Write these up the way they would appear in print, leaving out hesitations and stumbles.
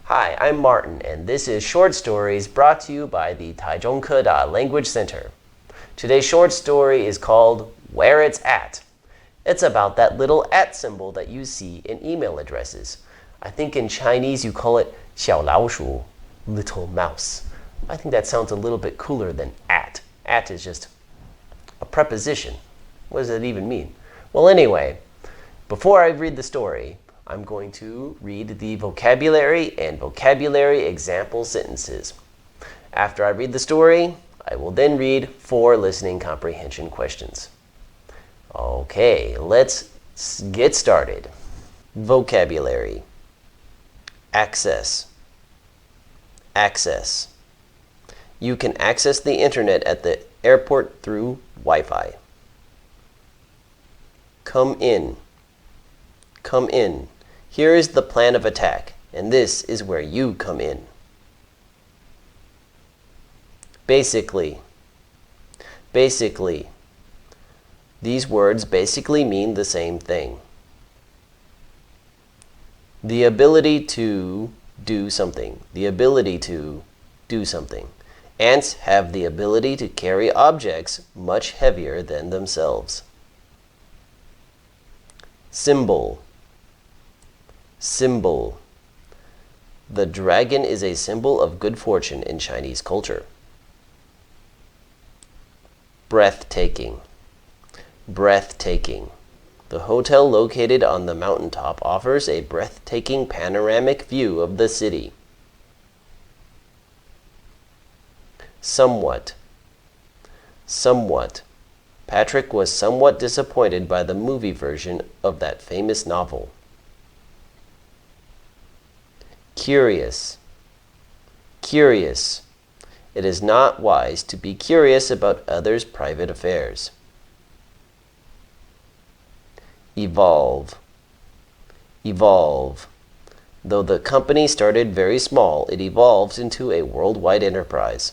Hi, I'm Martin, and this is Short Stories brought to you by the Taichung Keda Language Center. Today's short story is called Where It's At. It's about that little at symbol that you see in email addresses. I think in Chinese you call it 小老鼠, little mouse. I think that sounds a little bit cooler than at. At is just a preposition. What does that even mean? Well, anyway, before I read the story, I'm going to read the vocabulary and vocabulary example sentences. After I read the story, I will then read 4 listening comprehension questions. Okay, let's get started. Vocabulary. Access. Access. You can access the internet at the airport through Wi-Fi. Come in. Come in. Here is the plan of attack, and this is where you come in. Basically. Basically. These words basically mean the same thing. The ability to do something. The ability to do something. Ants have the ability to carry objects much heavier than themselves. Symbol. Symbol. The dragon is a symbol of good fortune in Chinese culture. Breathtaking. Breathtaking. The hotel located on the mountaintop offers a breathtaking panoramic view of the city. Somewhat. Somewhat. Patrick was somewhat disappointed by the movie version of that famous novel. Curious. Curious. It is not wise to be curious about others' private affairs. Evolve. Evolve. Though the company started very small, it evolved into a worldwide enterprise.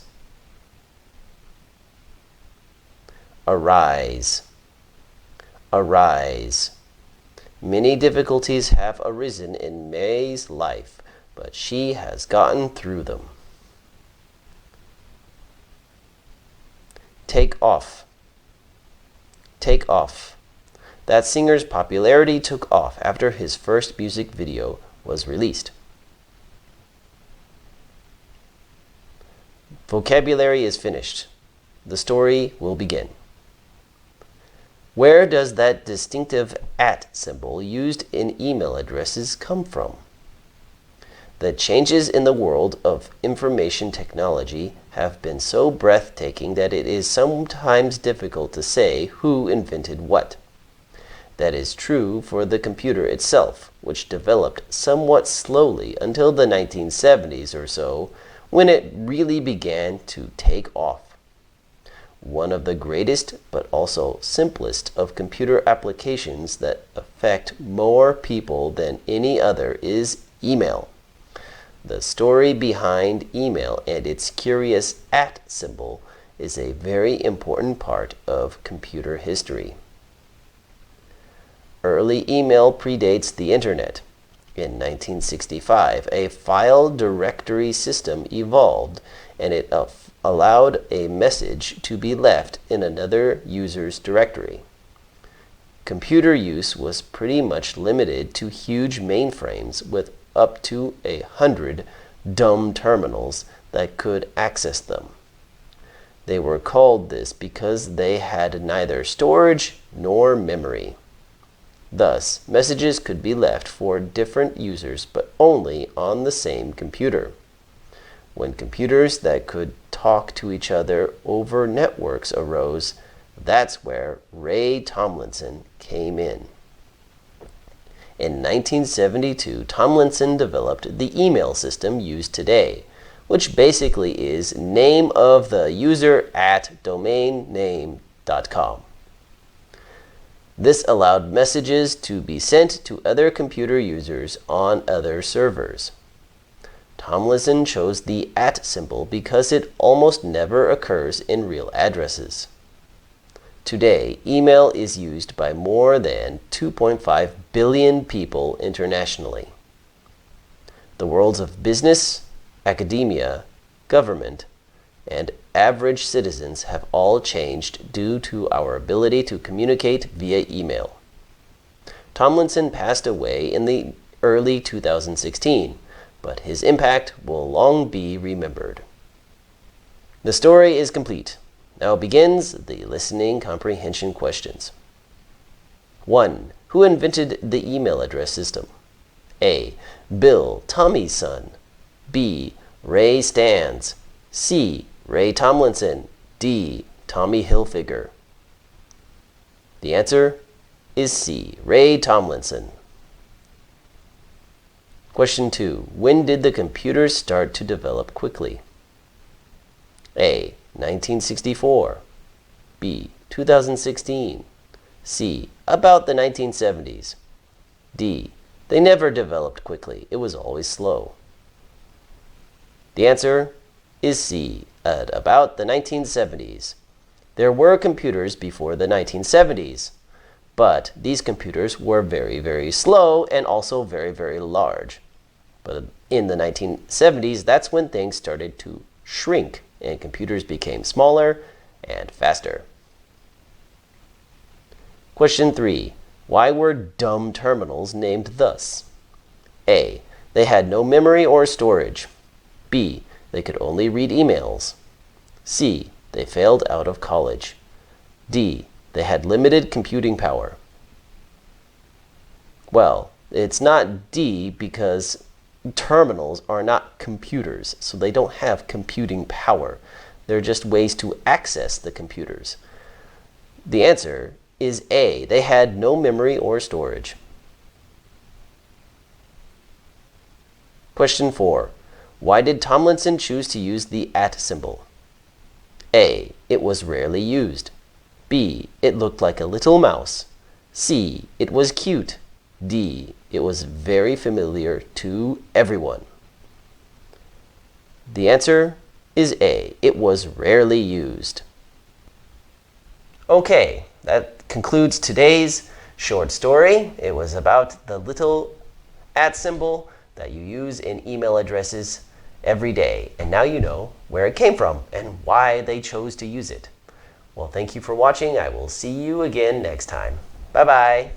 Arise. Arise. Many difficulties have arisen in May's life, but she has gotten through them. Take off. Take off. That singer's popularity took off after his first music video was released. Vocabulary is finished. The story will begin. Where does that distinctive at symbol used in email addresses come from? The changes in the world of information technology have been so breathtaking that it is sometimes difficult to say who invented what. That is true for the computer itself, which developed somewhat slowly until the 1970s or so, when it really began to take off. One of the greatest but also simplest of computer applications that affect more people than any other is email. The story behind email and its curious at symbol is a very important part of computer history. Early email predates the internet. In 1965, a file directory system evolved, and it allowed a message to be left in another user's directory. Computer use was pretty much limited to huge mainframes with up to 100 dumb terminals that could access them. They were called this because they had neither storage nor memory. Thus, messages could be left for different users but only on the same computer. When computers that could talk to each other over networks arose, that's where Ray Tomlinson came in. In 1972, Tomlinson developed the email system used today, which basically is name of the user at domainname.com. This allowed messages to be sent to other computer users on other servers. Tomlinson chose the at symbol because it almost never occurs in real addresses. Today, email is used by more than 2.5 billion people internationally. The worlds of business, academia, government, and average citizens have all changed due to our ability to communicate via email. Tomlinson passed away in the early 2016, but his impact will long be remembered. The story is complete. Now begins the listening comprehension questions. 1. Who invented the email address system? A. Bill, Tommy's son. B. Ray Stans. C. Ray Tomlinson. D. Tommy Hilfiger. The answer is C. Ray Tomlinson. Question 2. When did the computer start to develop quickly? A. 1964. B. 2016. C. About the 1970s. D. They never developed quickly. It was always slow. The answer is C. At about the 1970s. There were computers before the 1970s, but these computers were very, very slow and also very, very large. But in the 1970s, that's when things started to shrink and computers became smaller and faster. Question 3. Why were dumb terminals named thus? A. They had no memory or storage. B. They could only read emails. C. They failed out of college. D. They had limited computing power. Well, it's not D because terminals are not computers, so they don't have computing power. They're just ways to access the computers. The answer is A. They had no memory or storage. Question 4. Why did Tomlinson choose to use the @ symbol? A. It was rarely used. B. It looked like a little mouse. C. It was cute. D. It was very familiar to everyone. The answer is A. It was rarely used. Okay, that concludes today's short story. It was about the little @ symbol that you use in email addresses every day. And now you know where it came from and why they chose to use it. Well, thank you for watching. I will see you again next time. Bye-bye.